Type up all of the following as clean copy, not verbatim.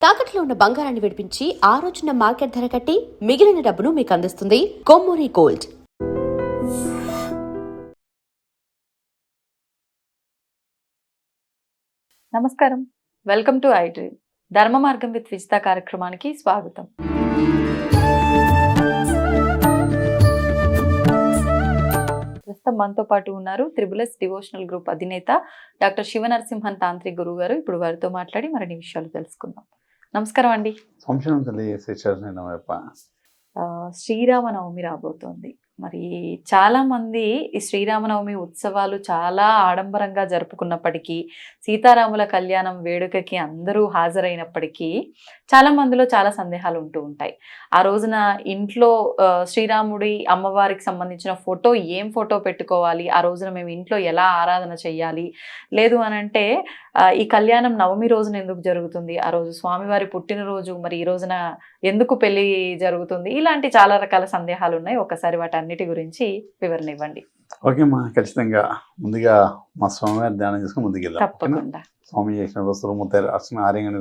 తాకట్లో ఉన్న బంగారాన్ని విడిపించి ఆ రోజున మార్కెట్ ధర కట్టి మిగిలిన డబ్బును మీకు అందిస్తుంది కొమ్మూరి గోల్డ్. నమస్కారం, వెల్కమ్ టు ఐ డ్రీమ్. ధర్మ మార్గం విత్ విజిత కార్యక్రమానికి స్వాగతం. ప్రస్తుతం మనతో పాటు ఉన్నారు త్రిబుల్ డివోషనల్ గ్రూప్ అధినేత డాక్టర్ శివనరసింహన్ తాంత్రిక్ గురువు గారు. ఇప్పుడు వారితో మాట్లాడి మరిన్ని విషయాలు తెలుసుకుందాం. నమస్కారం అండి. శ్రీరామనవమి రాబోతోంది. మరి చాలా మంది ఈ శ్రీరామనవమి ఉత్సవాలు చాలా ఆడంబరంగా జరుపుకున్నప్పటికీ, సీతారాముల కళ్యాణం వేడుకకి అందరూ హాజరైనప్పటికీ చాలా మందిలో చాలా సందేహాలు ఉంటూ ఉంటాయి. ఆ రోజున ఇంట్లో శ్రీరాముడి అమ్మవారికి సంబంధించిన ఫోటో ఏం ఫోటో పెట్టుకోవాలి, ఆ రోజున మేము ఇంట్లో ఎలా ఆరాధన చెయ్యాలి, లేదు అనంటే ఈ కళ్యాణం నవమి రోజున ఎందుకు జరుగుతుంది, ఆ రోజు స్వామివారి పుట్టినరోజు, మరి ఈ రోజున ఎందుకు పెళ్లి జరుగుతుంది, ఇలాంటి చాలా రకాల సందేహాలు ఉన్నాయి. ఒకసారి వాటన్నిటి గురించి వివరణ ఇవ్వండి. ఓకే మా, ఖచ్చితంగా. ముందుగా మా స్వామివారి ధ్యానం చేసుకుని ముందుకెళ్దాం. తప్పకుండా. స్వామి చేసిన వస్తువులు అర్చన ఆర్యంగ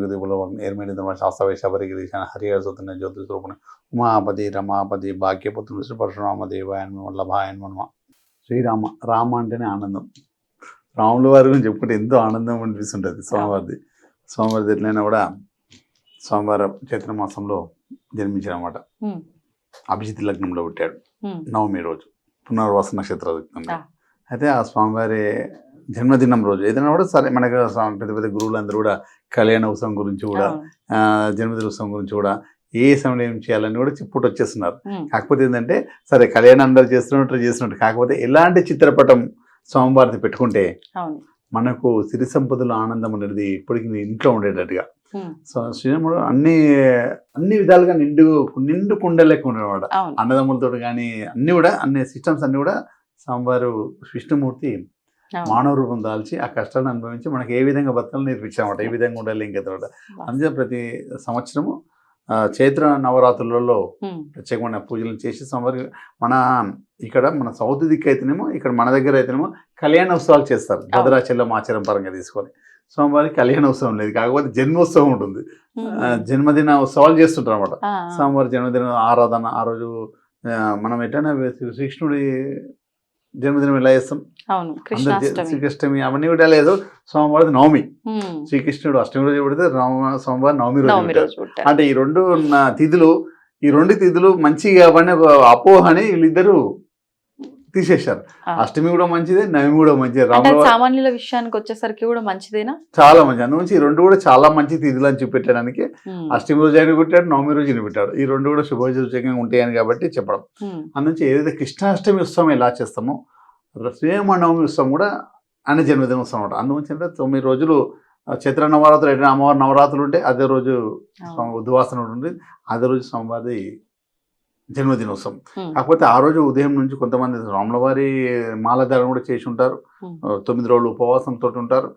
ఏర్మేడి శాస్త్రవేశాపరిగిరీశాన హరిహరసుతున్న జ్యోతి స్వరూపుణ ఉమాపతి రమాపతి భాగ్యపుత్రుడు శ్రీ పరశురామ దేవాయన్ వల్లభాయన్ మనమ. శ్రీరామ, రామ అంటేనే ఆనందం. రాముల వారి గురించి చెప్పుకుంటే ఎంతో ఆనందం అనిపిస్తుంటుంది స్వామివారిది. స్వామివారిది ఎట్లయినా కూడా సోమవారం చైత్ర మాసంలో జన్మించారన్నమాట. అభిజిత్ లగ్నంలో పుట్టాడు. నవమి రోజు పునర్వాస నక్షత్ర. అయితే ఆ స్వామివారి జన్మదినం రోజు ఏదైనా కూడా సరే, మనకు పెద్ద పెద్ద గురువులందరూ కూడా కళ్యాణ ఉత్సవం గురించి కూడా, జన్మదిన ఉత్సవం గురించి కూడా ఏ సమయంలో ఏం చేయాలని కూడా చెప్పుకుంటూ వచ్చేస్తున్నారు. కాకపోతే ఏంటంటే సరే, కళ్యాణం అందరు చేస్తున్నట్టు కాకపోతే ఎలాంటి చిత్రపటం స్వామివారిని పెట్టుకుంటే మనకు సిరి సంపదలు ఆనందం అనేది ఇప్పటికీ ఇంట్లో ఉండేటట్టుగా. సో శ్రీరాముడు అన్ని విధాలుగా నిండు కుండలేక ఉండేవాడు. అన్నదమ్ములతో కానీ అన్ని సిస్టమ్స్ అన్ని కూడా స్వామివారు విష్ణుమూర్తి మానవ రూపం దాల్చి ఆ కష్టాలను అనుభవించి మనకి ఏ విధంగా బతకాలని నేర్పించామట, ఏ విధంగా ఉండాలి ఇంకెత్తమాట. అందుకే ప్రతి సంవత్సరము చైత్ర నవరాత్రులలో ప్రత్యేకమైన పూజలు చేసి స్వామివారి మన సౌత్ దిక్కు అయితేనేమో, ఇక్కడ మన దగ్గర అయితేనేమో కళ్యాణ ఉత్సవాలు చేస్తారు. భద్రాచలం ఆచారం పరంగా తీసుకొని స్వామివారికి కళ్యాణ ఉత్సవం లేదు, కాకపోతే జన్మోత్సవం ఉంటుంది. జన్మదిన ఉత్సవాలు చేస్తుంటారు అనమాట. స్వామివారి జన్మదిన ఆరాధన ఆ రోజు మనం ఎట్లయినా శ్రీకృష్ణుడి జన్మదినం ఎలా చేస్తాం, శ్రీకృష్ణమి అవన్నీ కూడా లేదు. సోమవారం నవమి, శ్రీకృష్ణుడు అష్టమి రోజు పెడితే సోమవారం నవమి రోజు. అంటే ఈ రెండు తిథులు మంచిగా అవన్నీ అపోహ అని వీళ్ళిద్దరు తీసేశారు. అష్టమి కూడా మంచిదే, నవమి కూడా మంచిదే. సామాన్యుల విషయానికి వచ్చేసరికి కూడా మంచిదేనా, చాలా మంచి. అందులోంచి ఈ రెండు కూడా చాలా మంచి తిథులు అని చూపెట్టడానికి అష్టమి రోజు ఆయన పెట్టాడు, నవమి రోజు ఆయన పెట్టాడు. ఈ రెండు కూడా శుభోచకంగా ఉంటాయని కాబట్టి చెప్పడం. అందులోంచి ఏదైతే కృష్ణాష్టమి ఉత్సవం ఎలా చేస్తామో, శ్రీరామనవమి ఉత్సవం కూడా ఆయన జన్మదిన ఉత్సవం అనమాట. అందులోంచి అంటే 9 రోజులు చైత్ర నవరాత్రులు, ఎట్లా అమ్మవారి నవరాత్రులు ఉంటే అదే రోజు ఉద్వాసన ఉంటుంది, అదే రోజు స్వామివారి జన్మదినోత్సవం. కాకపోతే ఆ రోజు ఉదయం నుంచి కొంతమంది రాముల వారి మాలధారణ కూడా చేసి ఉంటారు. 9 రోజులు ఉపవాసంతో ఉంటారు.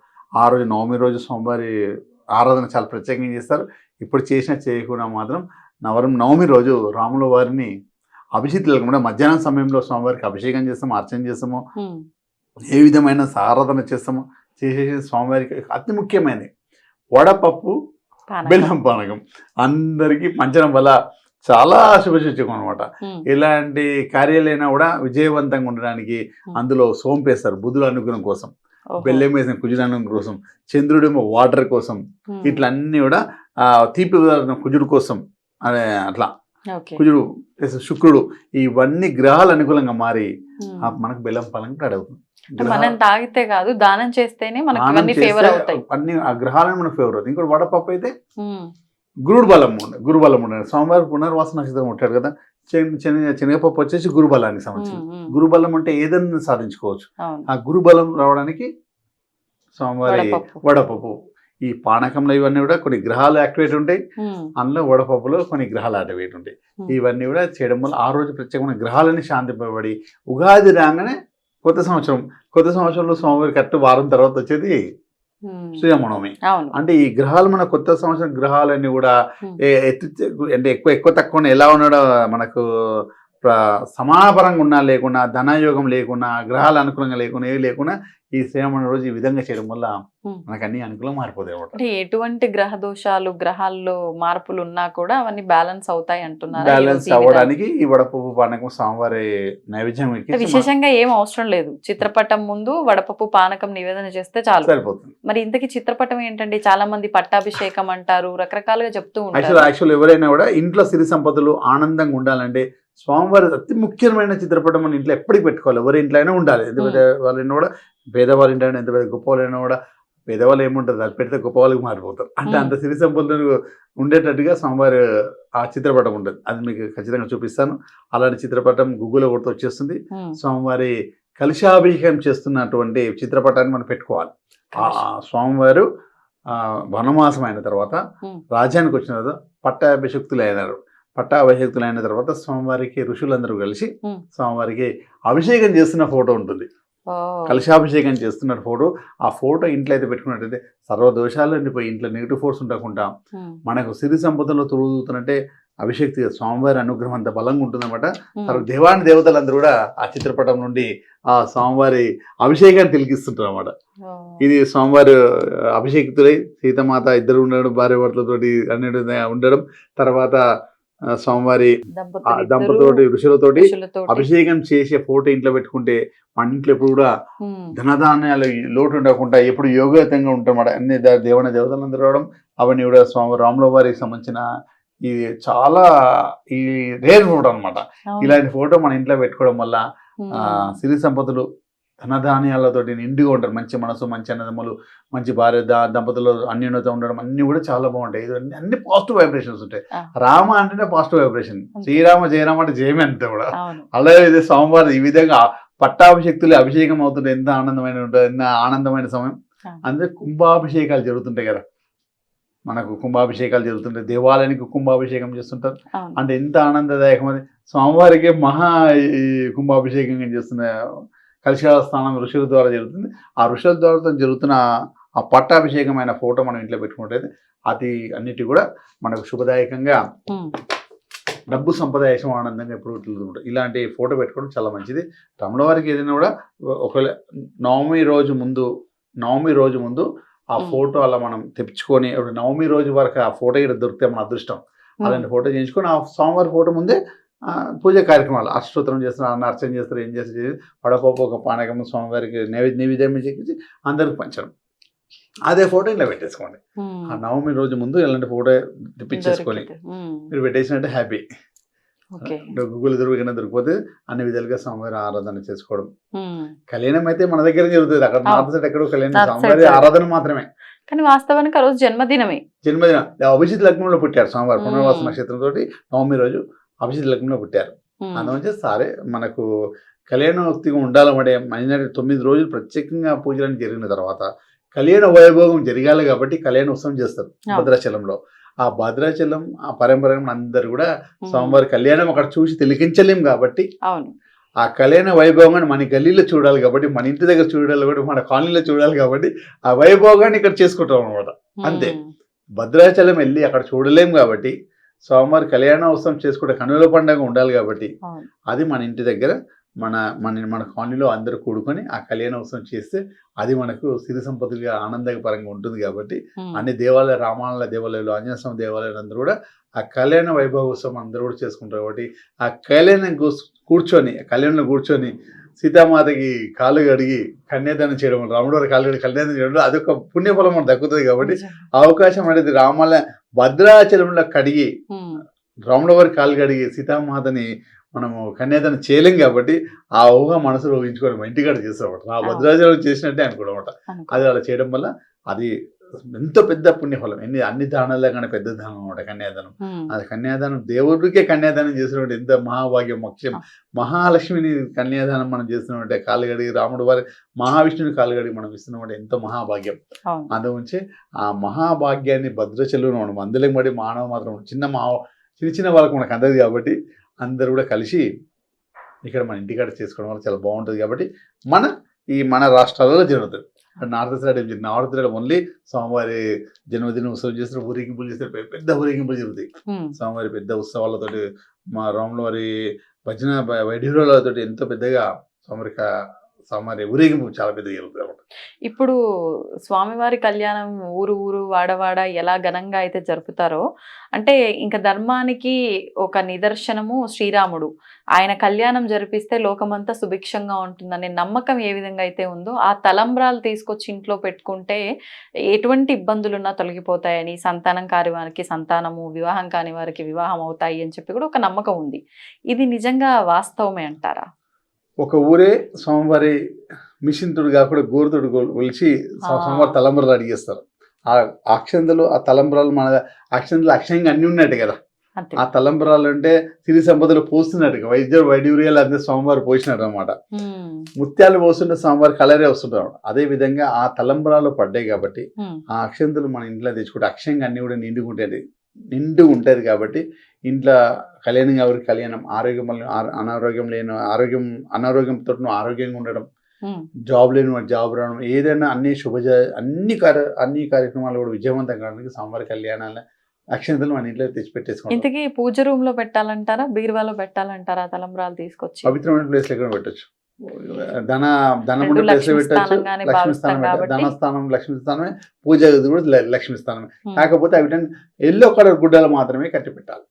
ఆ రోజు నవమి రోజు స్వామివారి ఆరాధన చాలా ప్రత్యేకంగా చేస్తారు. ఇప్పుడు చేయకుండా మాత్రం నవమి రోజు రాముల వారిని అభిషేకం కూడా మధ్యాహ్నం సమయంలో స్వామివారికి అభిషేకం చేస్తాము, అర్చన చేస్తాము, ఏ విధమైన ఆరాధన చేస్తామో చేసేసి స్వామివారికి అతి ముఖ్యమైనది వడపప్పు బెల్లం పానకం అందరికీ పంచడం వల్ల చాలా శుభసూచకం అనమాట. ఇలాంటి కార్యాలైనా కూడా విజయవంతంగా ఉండడానికి అందులో సోంపేస్తారు బుధుల అనుగ్రహం కోసం, బెల్లం వేసిన కుజుడు అనుగ్రహం కోసం, చంద్రుడేమో వాటర్ కోసం, ఇట్లా అన్ని కూడా తీపి పదార్థం కుజుడు కోసం అనే అట్లా కుజుడు శుక్రుడు ఇవన్నీ గ్రహాలు అనుకూలంగా మారి మనకు బెల్లం పాలన అడుగుతుంది. మనం తాగితే కాదు, దానం చేస్తేనే మనకి ఫేవర్ అవుతాయి. అన్ని ఆ గ్రహాలను మనకు ఫేవర్ అవుతాయి. ఇంకోటి వడపప్పు అయితే గురు బలం ఉండాలి. స్వామివారి పునర్వాస నక్షత్రం ఉంటాడు కదా, శనగపప్పు వచ్చేసి గురుబలానికి సంబంధించి. గురుబలం అంటే ఏదైనా సాధించుకోవచ్చు. ఆ గురుబలం రావడానికి స్వామివారి వడపప్పు, ఈ పానకంలో ఇవన్నీ కూడా కొన్ని గ్రహాలు యాక్టివేట్ ఉంటాయి. అందులో వడపప్పులో కొన్ని గ్రహాలు యాక్టివేట్ ఉంటాయి. ఇవన్నీ కూడా చేయడం వల్ల ఆ రోజు ప్రత్యేకమైన గ్రహాలని శాంతింపబడి ఉగాది రాగానే కొత్త సంవత్సరంలో స్వామివారి కరెక్ట్ వారం తర్వాత వచ్చేది శ్రీరామనవమి. అంటే ఈ గ్రహాలు మన కొత్త సంవత్సరం గ్రహాలన్నీ కూడా అంటే ఎక్కువ తక్కువ ఎలా ఉన్నాడో మనకు సమానపరంగా ఉన్నా లేకున్నా, ధనయోగం లేకున్నా, గ్రహాలు అనుకూలంగా లేకున్నా, ఏవి లేకున్నా ఈ శ్రీరామనవమి రోజు ఈ విధంగా చేయడం వల్ల మనకు అన్ని అనుకూలంగా మారిపోతాయి అన్నమాట. అంటే ఎటువంటి గ్రహ దోషాలు, గ్రహాల్లో మార్పులు ఉన్నా కూడా అవన్నీ బ్యాలెన్స్ అవుతాయి అంటున్నారు. బ్యాలెన్స్ అవ్వడానికి ఈ వడపప్పు పానకం స్వామివారి నైవేద్యం విశేషంగా ఏం అవసరం లేదు, చిత్రపటం ముందు వడపప్పు పానకం నివేదన చేస్తే చాలు సరిపోతుంది. మరి ఇంతకీ చిత్రపటం ఏంటండి? చాలా మంది పట్టాభిషేకం అంటారు, రకరకాలుగా చెప్తూ ఉంటారు. యాక్చువల్ ఎవరైనా కూడా ఇంట్లో సిరి సంపదలు ఆనందంగా ఉండాలంటే స్వామివారి అతి ముఖ్యమైన చిత్రపటం మన ఇంట్లో ఎప్పటికి పెట్టుకోవాలి. ఎవరి ఇంట్లో అయినా ఉండాలి. ఎంత పెద్ద వాళ్ళైనా కూడా, పేదవాళ్ళ ఇంట్లో ఎంత పెద్ద గొప్ప వాళ్ళైనా కూడా, పేదవాళ్ళు ఏముంటుంది అది పెడితే గొప్ప వాళ్ళకి మారిపోతారు. అంటే అంత సిరి సంపదలు ఉండేటట్టుగా స్వామివారి ఆ చిత్రపటం ఉంటుంది. అది మీకు ఖచ్చితంగా చూపిస్తాను. అలాంటి చిత్రపటం గూగుల్లో కొడితే వచ్చేస్తుంది. స్వామివారి కలశాభిషేకం చేస్తున్నటువంటి చిత్రపటాన్ని మనం పెట్టుకోవాలి. స్వామివారు వనవాసం అయిన తర్వాత రాజ్యానికి వచ్చిన తర్వాత పట్టాభిషక్తులు అయినారు. పట్టాభిషక్తులు అయిన తర్వాత స్వామివారికి ఋషులందరూ కలిసి స్వామివారికి అభిషేకం చేస్తున్న ఫోటో ఉంటుంది. కలశాభిషేకం చేస్తున్న ఫోటో. ఆ ఫోటో ఇంట్లో అయితే పెట్టుకున్నట్టయితే సర్వదోషాలన్నీ పోయి ఇంట్లో నెగిటివ్ ఫోర్స్ ఉండకుండా మనకు సిరి సంపదలో తొలుగుతున్నట్టే అభిషేక్తి స్వామివారి అనుగ్రహం అంత బలంగా ఉంటుందన్నమాట. దేవాని దేవతలందరూ కూడా ఆ చిత్రపటం నుండి ఆ స్వామివారి అభిషేకాన్ని తిలకిస్తుంటారు అన్నమాట. ఇది స్వామివారి అభిషేక్తులై సీతమాత ఇద్దరు ఉండడం, భార్య భర్తలతోటి అన్నిటి ఉండడం, తర్వాత స్వామివారి దంపతులతోటి ఋషులతోటి అభిషేకం చేసే ఫోటో ఇంట్లో పెట్టుకుంటే మన ఇంట్లో ఎప్పుడు కూడా ధనధాన్యాలు లోటు ఉండకుండా ఎప్పుడు యోగయుతంగా ఉంటామన్నమాట. అన్ని దేవతలందరూ రావడం అవన్నీ కూడా స్వామి రాముల వారికి సంబంధించిన ఇది చాలా ఈ రేర్ ఫోటో అనమాట. ఇలాంటి ఫోటో మన ఇంట్లో పెట్టుకోవడం వల్ల సిరి సంపదలు ధనధాన్యాలతోటి నిండుగా ఉంటారు. మంచి మనసు, మంచి అన్నదమ్ములు, మంచి భార్య దంపతులు అన్యోన్యత ఉండడం అన్ని కూడా చాలా బాగుంటాయి. అన్ని పాజిటివ్ వైబ్రేషన్స్ ఉంటాయి. రామ అంటేనే పాజిటివ్ వైబ్రేషన్, శ్రీరామ జయరామ అంటే జయమే అంతే కూడా. అలాగే ఇది స్వామివారి ఈ విధంగా పట్టాభిషక్తులు అభిషేకం అవుతుంటే ఎంత ఆనందమైన ఉంటుంది, ఎంత ఆనందమైన సమయం. అందుకే కుంభాభిషేకాలు జరుగుతుంటాయి కదా, మనకు కుంభాభిషేకాలు జరుగుతుంటాయి, దేవాలయానికి కుంభాభిషేకం చేస్తుంటారు. అంటే ఎంత ఆనందదాయకం. స్వామివారికి మహా కుంభాభిషేకం చేస్తున్న కలశ స్నానం ఋషుల ద్వారా జరుగుతుంది. ఆ ఋషుల ద్వారా జరుగుతున్న ఆ పట్టాభిషేకమైన ఫోటో మనం ఇంట్లో పెట్టుకుంటే అది అన్నిటి కూడా మనకు శుభదాయకంగా, డబ్బు సంపదాయసం ఆనందంగా ఎప్పుడు ఉంటుంది. ఇలాంటి ఫోటో పెట్టుకోవడం చాలా మంచిది. రమణ వారికి ఏదైనా కూడా ఒకవేళ నవమి రోజు ముందు ఆ ఫోటో అలా మనం తెప్పించుకొని నవమి రోజు వరకు ఆ ఫోటో ఇక్కడ దొరికితే మన అదృష్టం. అలాంటి ఫోటో చేయించుకొని ఆ స్వామివారి ఫోటో ముందే పూజ కార్యక్రమాలు అష్టోత్తరం చేస్తారు, అర్చన చేస్తారు, ఏం చేస్తారు, వడపప్పు ఒక పానకం స్వామివారికి నైవేద్యం చేసి అందరికి పంచడం. అదే ఫోటో ఇలా పెట్టేసుకోండి. ఆ నవమి రోజు ముందు ఇలాంటి ఫోటో తెప్పించేసుకొని మీరు పెట్టేసినట్టే హ్యాపీ. గూగుల్ దొరికిపోతే అన్ని విధాలుగా స్వామివారి ఆరాధన చేసుకోవడం. కళ్యాణం అయితే మన దగ్గర జరుగుతుంది, అక్కడ నార్త్ సైడ్ ఎక్కడో కళ్యాణం, స్వామివారి ఆరాధన మాత్రమే. కానీ వాస్తవానికి ఆ రోజు జన్మదినం. అభిజిత్ లగ్నంలో పుట్టారు స్వామివారు. పునర్వాస నక్షత్రంతో నవమి రోజు అభిజిత్ లగ్నంలో పుట్టారు. అందువల్ల సరే మనకు కళ్యాణోక్తిగా ఉండాలంటే 9 రోజులు ప్రత్యేకంగా పూజలను జరిగిన తర్వాత కళ్యాణ వైభోగం జరగాలి కాబట్టి కళ్యాణ ఉత్సవం చేస్తారు భద్రాచలంలో. ఆ భద్రాచలం ఆ పరంపర అందరు కూడా స్వామివారి కళ్యాణం అక్కడ చూసి తిలకించలేం కాబట్టి ఆ కళ్యాణ వైభోగాన్ని మన గల్లీలో చూడాలి కాబట్టి, మన ఇంటి దగ్గర చూడాలి కాబట్టి, మన కాలనీలో చూడాలి కాబట్టి ఆ వైభోగాన్ని ఇక్కడ చేసుకుంటాం అనమాట. అంతే. భద్రాచలం వెళ్ళి అక్కడ చూడలేం కాబట్టి స్వామివారి కళ్యాణోత్సవం చేసుకుంటే కనుల పండుగ ఉండాలి కాబట్టి అది మన ఇంటి దగ్గర మన కాలనీలో అందరూ కూడుకొని ఆ కళ్యాణోత్సవం చేస్తే అది మనకు సిరి సంపదలుగా ఆనందకరంగా ఉంటుంది. కాబట్టి అన్ని దేవాలయ రామాలయ దేవాలయాలు, ఆంజనేయ స్వామి దేవాలయాలు అందరూ కూడా ఆ కళ్యాణ వైభవోత్సవం అందరూ కూడా చేసుకుంటారు. కాబట్టి ఆ కళ్యాణంలో కూర్చొని సీతామాతకి కాళ్ళు కడిగి కన్యాదానం చేయడం, రాముడు వారి కాళ్ళు కడిగి కన్యాదానం చేయడం అదొక పుణ్యఫలం మనకు దక్కుతుంది. కాబట్టి అవకాశం అనేది రామాలయ భద్రాచలంలో కడిగి రాముడు వారి కాళ్ళు కడిగి సీతామాతని మనము కన్యాదానం చేయలేం కాబట్టి ఆ ఊహ మనసులో ఊహించుకొని ఇంటికాడ చేస్తామన్నమాట. ఆ భద్రాచలం చేసినట్టే అనుకోవడం. అది అలా చేయడం వల్ల అది ఎంతో పెద్ద పుణ్యఫలం. అన్ని దానాల్లో కానీ పెద్ద దానం అనమాట కన్యాదానం. అది కన్యాదానం దేవుడికే కన్యాదానం చేసినట్టు ఎంత మహాభాగ్యం. ముఖ్యం మహాలక్ష్మిని కన్యాదానం మనం చేస్తున్నట్టే కాళ్ళు కడిగి రాముడు వారి మహావిష్ణుని కాళ్ళు కడిగి మనం ఇస్తున్నట్టు ఎంతో మహాభాగ్యం. అందుగురించి ఆ మహాభాగ్యాన్ని భద్రాచలం మనం అందులోకి పడి మానవ మాత్రం చిన్న వాళ్ళకు మనకు అందదు కాబట్టి అందరూ కూడా కలిసి ఇక్కడ మన ఇంటికాడ చేసుకోవడం వల్ల చాలా బాగుంటుంది. కాబట్టి మన రాష్ట్రాలలో జరుగుతుంది. నార్త్ సైడ్ ఓన్లీ స్వామివారి జన్మదిన ఉత్సవం చేస్తారు, ఊరేగింపులు చేస్తారు, పెద్ద ఊరేగింపులు జరుగుతాయి. స్వామివారి పెద్ద ఉత్సవాలతోటి మా రాముల వారి భజన వైడ్యూరాలతో ఎంతో పెద్దగా స్వామివారి ఊరేగింపు చాలా పెద్దగా జరుగుతుంది అన్నమాట. ఇప్పుడు స్వామివారి కళ్యాణం ఊరు ఊరు వాడవాడ ఎలా ఘనంగా అయితే జరుపుతారో, అంటే ఇంకా ధర్మానికి ఒక నిదర్శనము శ్రీరాముడు. ఆయన కళ్యాణం జరిపిస్తే లోకమంతా సుభిక్షంగా ఉంటుందనే నమ్మకం ఏ విధంగా అయితే ఉందో, ఆ తలంబ్రాలు తీసుకొచ్చి ఇంట్లో పెట్టుకుంటే ఎటువంటి ఇబ్బందులున్నా తొలగిపోతాయని, సంతానం కాని వారికి సంతానము, వివాహం కాని వారికి వివాహం అవుతాయి అని చెప్పి కూడా ఒక నమ్మకం ఉంది. ఇది నిజంగా వాస్తవమే అంటారా? ఒక ఊరే స్వామివారి మిషన్తుడు కాకుండా గోరుతుడు కొలిచి స్వామివారి తలంబ్రాలు అడిగేస్తారు. ఆ అక్షంతలు, ఆ తలంబ్రాలు మన అక్షంతలు అక్షయంగా అన్ని ఉన్నట్టు కదా. అంతే. ఆ తలంబ్రాలు అంటే సిరి సంపదలు పోస్తున్నట్టు వైడ్యూర్యాలు అంతే స్వామివారు పోసినట్టు అనమాట. ముత్యాలు పోస్తుంటే స్వామివారి కలరే వస్తుంటారు. అదే విధంగా ఆ తలంబ్రాలు పడ్డాయి కాబట్టి ఆ అక్షంతలు మన ఇంట్లో తెచ్చుకుంటే అక్షయంగా అన్ని కూడా నిండు ఉంటుంది కాబట్టి ఇంట్లో కళ్యాణం ఎవరికి కళ్యాణం, ఆరోగ్యం అనారోగ్యం లేని అనారోగ్యంతో ఆరోగ్యంగా ఉండడం, జాబ్ లేని వాడు జాబ్ రావడం, ఏదైనా అన్ని కార్యక్రమాలు కూడా విజయవంతం కావడానికి స్వామివారి కళ్యాణాల అక్షంతలు మన ఇంట్లో తెచ్చి పెట్టేసుకోండి. ఇంతకీ పూజ రూమ్ లో పెట్టాలంటారా, బీరువాలో పెట్టాలంటారా తలంబ్రాలు తీసుకొచ్చి? పవిత్రమైన ప్లేస్ ఎక్కడ పెట్టచ్చు. ధనం ఉండే ప్లేస్ లో పెట్టచ్చు. లక్ష్మీ స్థానం ధనస్థానం లక్ష్మీ స్థానమే, పూజ గది కూడా లక్ష్మీ స్థానమే. కాకపోతే అవి ఎల్లో కలర్ గుడ్డలు మాత్రమే కట్టి పెట్టాలి.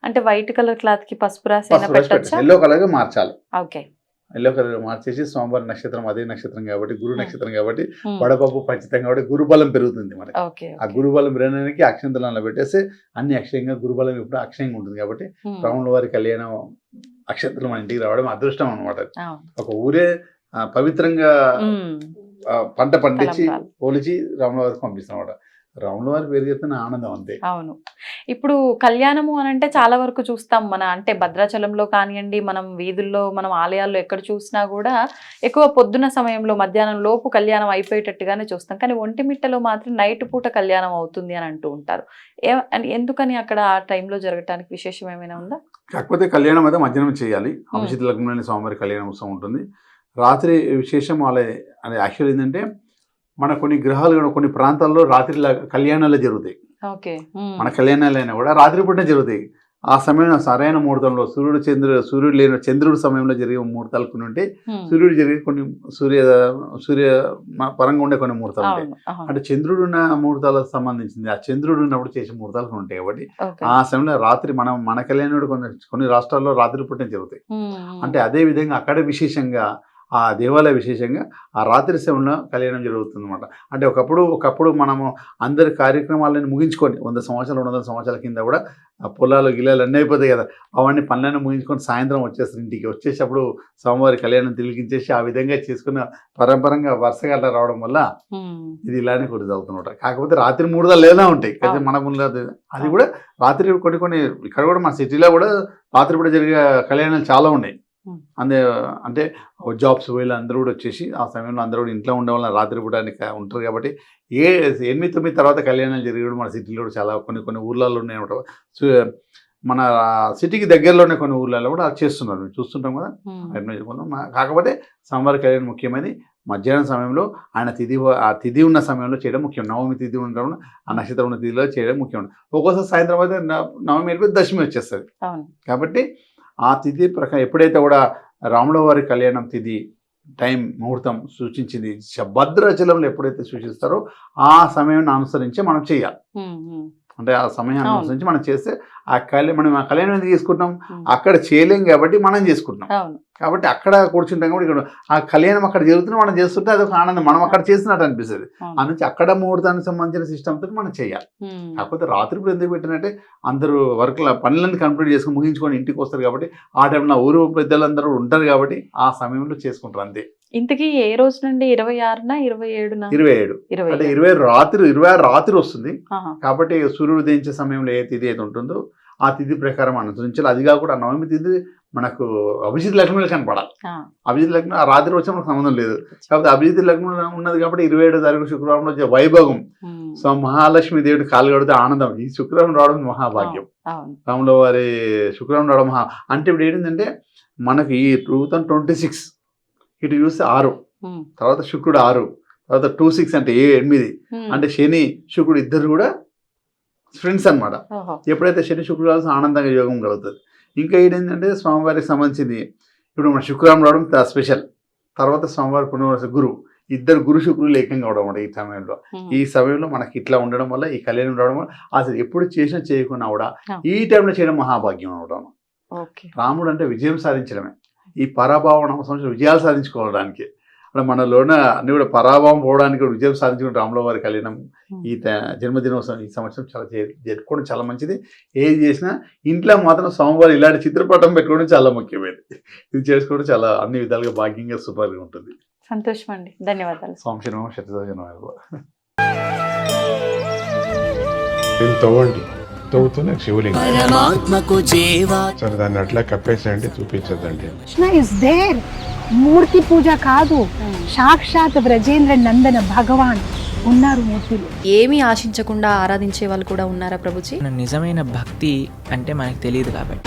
అంటే వైట్ కలర్ క్లాత్ కి పసుపు రాసి ఎల్లో కలర్ గా మార్చాలి. ఓకే. ఎల్లో కలర్ మార్చేసి స్వామివారి నక్షత్రం అదే నక్షత్రం కాబట్టి, గురు నక్షత్రం కాబట్టి వడపప్పు ఖచ్చితంగా కాబట్టి గురుబలం పెరుగుతుంది మనకి. ఆ గురుబలం పెరగడానికి అక్షంతలలో పెట్టేసి అన్ని అక్షయంగా గురుబలం ఇప్పుడు అక్షయంగా ఉంటుంది కాబట్టి రాముల వారి కళ్యాణం అక్షంతలు మన ఇంటికి రావడం అదృష్టం అనమాట. ఒక ఊరే పవిత్రంగా పంట పండించి పోలిచి రాముల వారికి పంపిస్తాం అనమాట. రాముల వారి పేరు చెప్తున్న ఆనందం అంతే. అవును. ఇప్పుడు కళ్యాణము అని అంటే చాలా వరకు చూస్తాం మన, అంటే భద్రాచలంలో కానివ్వండి, మనం వీధుల్లో, మనం ఆలయాల్లో ఎక్కడ చూసినా కూడా ఎక్కువ పొద్దున సమయంలో మధ్యాహ్నం లోపు కళ్యాణం అయిపోయేటట్టుగానే చూస్తాం. కానీ ఒంటిమిట్టలో మాత్రం నైట్ పూట కళ్యాణం అవుతుంది అని అంటూ ఉంటారు. ఎందుకని అక్కడ ఆ టైంలో జరగటానికి విశేషం ఏమైనా ఉందా? కాకపోతే కళ్యాణం అయితే మధ్యాహ్నం చేయాలి. అభిషేక లగ్నంలోని స్వామివారి కళ్యాణం ఉత్సవం ఉంటుంది. రాత్రి విశేషం వాళ్ళ అది యాక్చువల్ ఏంటంటే మన కొన్ని గ్రహాలు కొన్ని ప్రాంతాల్లో రాత్రి కళ్యాణాలు జరుగుతాయి. మన కళ్యాణాలు అయినా కూడా రాత్రి పూటనే జరుగుతాయి. ఆ సమయంలో సరైన ముహూర్తంలో సూర్యుడు లేని చంద్రుడి సమయంలో జరిగే ముహూర్తాలు కొన్ని ఉంటాయి. సూర్యుడు జరిగే కొన్ని సూర్య పరంగా ఉండే కొన్ని ముహూర్తాలు ఉంటాయి. అంటే చంద్రుడు ఉన్న ముహూర్తాలకు సంబంధించింది ఆ చంద్రుడు ఉన్నప్పుడు చేసే ముహూర్తాలు కొన్ని ఉంటాయి. కాబట్టి ఆ సమయంలో రాత్రి మన కళ్యాణుడు కొన్ని రాష్ట్రాల్లో రాత్రి పూటనే జరుగుతాయి. అంటే అదే విధంగా అక్కడ విశేషంగా ఆ దేవాలయ విశేషంగా ఆ రాత్రి సమయంలో కళ్యాణం జరుగుతుంది అన్నమాట. అంటే ఒకప్పుడు మనము అందరి కార్యక్రమాలను ముగించుకొని 100 సంవత్సరాలు 200 సంవత్సరాల కింద కూడా పొలాలు గిలాలు అన్నీ అయిపోతాయి కదా, అవన్నీ పనులను ముగించుకొని సాయంత్రం వచ్చేస్తారు ఇంటికి. వచ్చేటప్పుడు స్వామివారి కళ్యాణం తిరిగించేసి ఆ విధంగా చేసుకున్న పరంపరంగా వరుసగా అట్లా రావడం వల్ల ఇది ఇలానే కొనసాగుతున్నమాట. కాకపోతే రాత్రి 3 లేదా ఉంటాయి కదా మన అది కూడా రాత్రి కొన్ని ఇక్కడ కూడా మన సిటీలో కూడా రాత్రి పూట జరిగే కళ్యాణాలు చాలా ఉన్నాయి. అంటే జాబ్స్ వీళ్ళు అందరూ కూడా వచ్చేసి ఆ సమయంలో అందరూ కూడా ఇంట్లో ఉండే వాళ్ళని రాత్రి పూట ఉంటారు కాబట్టి 8-9 తర్వాత కళ్యాణాలు జరిగడం మన సిటీలో కూడా చాలా కొన్ని ఊర్లలో ఉన్నాయి. మన సిటీకి దగ్గరలోనే కొన్ని ఊర్లలో కూడా చేస్తున్నారు, మేము చూస్తుంటాం కదా. కాకపోతే స్వామివారి కళ్యాణం ముఖ్యమైనది మధ్యాహ్నం సమయంలో ఆయన ఆ తిథి ఉన్న సమయంలో చేయడం ముఖ్యం. నవమి తిథి ఉండడం, ఆ నక్షత్రం ఉన్న తిథిలో చేయడం ముఖ్యం. ఒక్కోసారి సాయంత్రం అయితే నవమి వెళ్ళిపోయి దశమి వచ్చేస్తుంది. కాబట్టి ఆ తిథి ప్రకారం ఎప్పుడైతే కూడా రాముల వారి కళ్యాణం తిథి టైం ముహూర్తం సూచించింది భద్రాచలంలో ఎప్పుడైతే సూచిస్తారో ఆ సమయాన్ని అనుసరించి మనం చేయాలి. అంటే ఆ సమయాన్ని అనుసరించి మనం చేస్తే మనం ఆ కళ్యాణం ఎందుకు చేసుకుంటున్నాం, అక్కడ చేయలేం కాబట్టి మనం చేసుకుంటున్నాం. కాబట్టి అక్కడ కూర్చుంటాం కాబట్టి ఇక్కడ ఆ కళ్యాణం అక్కడ జరుగుతున్నా మనం చేస్తుంటే అదొక ఆనందం, మనం అక్కడ చేసినట్టు అనిపిస్తుంది. అందుకే అక్కడ ముహూర్తానికి సంబంధించిన సిస్టమ్ తోటి మనం చేయాలి. కాకపోతే రాత్రి ఇప్పుడు ఎందుకు పెట్టినట్టే అందరూ పనులన్నీ కంప్లీట్ చేసుకుని ముగించుకొని ఇంటికి వస్తారు కాబట్టి ఆ టైంలో ఊరు పెద్దలందరూ ఉంటారు కాబట్టి ఆ సమయంలో చేసుకుంటారు అంతే. ఇంతకీ ఏ రోజు నుండి 26న 27న? 27 అంటే 26 రాత్రి వస్తుంది కాబట్టి సూర్యుడు ఉదయించే సమయంలో ఏ తిథి అయితే ఉంటుందో ఆ తిథి ప్రకారం అనుసరించాలి. అది కాకుండా నవమి తిథి మనకు అభిజిత్ లగ్నంలో కనపడాలి. అభిజిత్ లగ్నం ఆ రాత్రి వచ్చే మనకు సంబంధం లేదు. కాకపోతే అభిజిత్ లగ్నం ఉన్నది కాబట్టి 27వ తారీఖు శుక్రవారం వచ్చే వైభోగం. సో మహాలక్ష్మి దేవుడి కాలు కడితే ఆనందం. ఈ శుక్రవారం రావడం మహాభాగ్యం. రాముల వారి శుక్రవారం రావడం అంటే ఇప్పుడు ఏంటంటే మనకి ఈ 2026 ఇటు చూస్తే 6, తర్వాత శుక్రుడు 6, తర్వాత 26 అంటే 8 అంటే శని శుక్రుడు ఇద్దరు కూడా ఫ్రెండ్స్ అనమాట. ఎప్పుడైతే శని శుక్రుడు కలిసి ఆనందంగా యోగం కలుగుతుంది. ఇంకా ఏంటంటే స్వామివారికి సంబంధించింది ఇప్పుడు మన శుక్రవారం రావడం స్పెషల్, తర్వాత స్వామివారి పుణ్యవాస గురువు, ఇద్దరు గురు శుక్రులు ఏకంగా అవడం అన్నమాట ఈ సమయంలో. ఈ సమయంలో మనకి ఇట్లా ఉండడం వల్ల, ఈ కళ్యాణం రావడం వల్ల అసలు ఎప్పుడు చేసినా చేయకున్నా కూడా ఈ టైంలో చేయడం మహాభాగ్యం అవడం. రాముడు అంటే విజయం సాధించడమే, ఈ పరాభావం సంవత్సరం విజయాలు సాధించుకోవడానికి, అలా మనలోన అన్ని కూడా పరాభావం పోవడానికి కూడా విజయం సాధించుకుని రాముల వారి కళ్యాణం ఈ జన్మదినోత్సవం ఈ సంవత్సరం చాలా జరుపుకోవడం చాలా మంచిది. ఏది చేసినా ఇంట్లో మాత్రం స్వామివారి ఇలాంటి చిత్రపటం పెట్టుకోవడం చాలా ముఖ్యమైనది. ఇది చేసుకోవడం చాలా అన్ని విధాలుగా భాగ్యంగా సూపర్గా ఉంటుంది. సంతోషం అండి, ధన్యవాదాలు. స్వామి శరణం శతజనవాలు. దీన్ని తవ్వండి, తవ్వుతూనే శివలింగం. సరే దాన్ని అట్లా కప్పేసేయండి, చూపించదండి. Krishna is there. మూర్తి పూజ కాదు, సాక్షాత్ బ్రజేంద్ర నందన భగవాన్ ఉన్నారు మూర్తిలో. ఏమీ ఆశించకుండా ఆరాధించే వాళ్ళు కూడా ఉన్నారా ప్రభుజీ? నిజమైన భక్తి అంటే మనకు తెలియదు కాబట్టి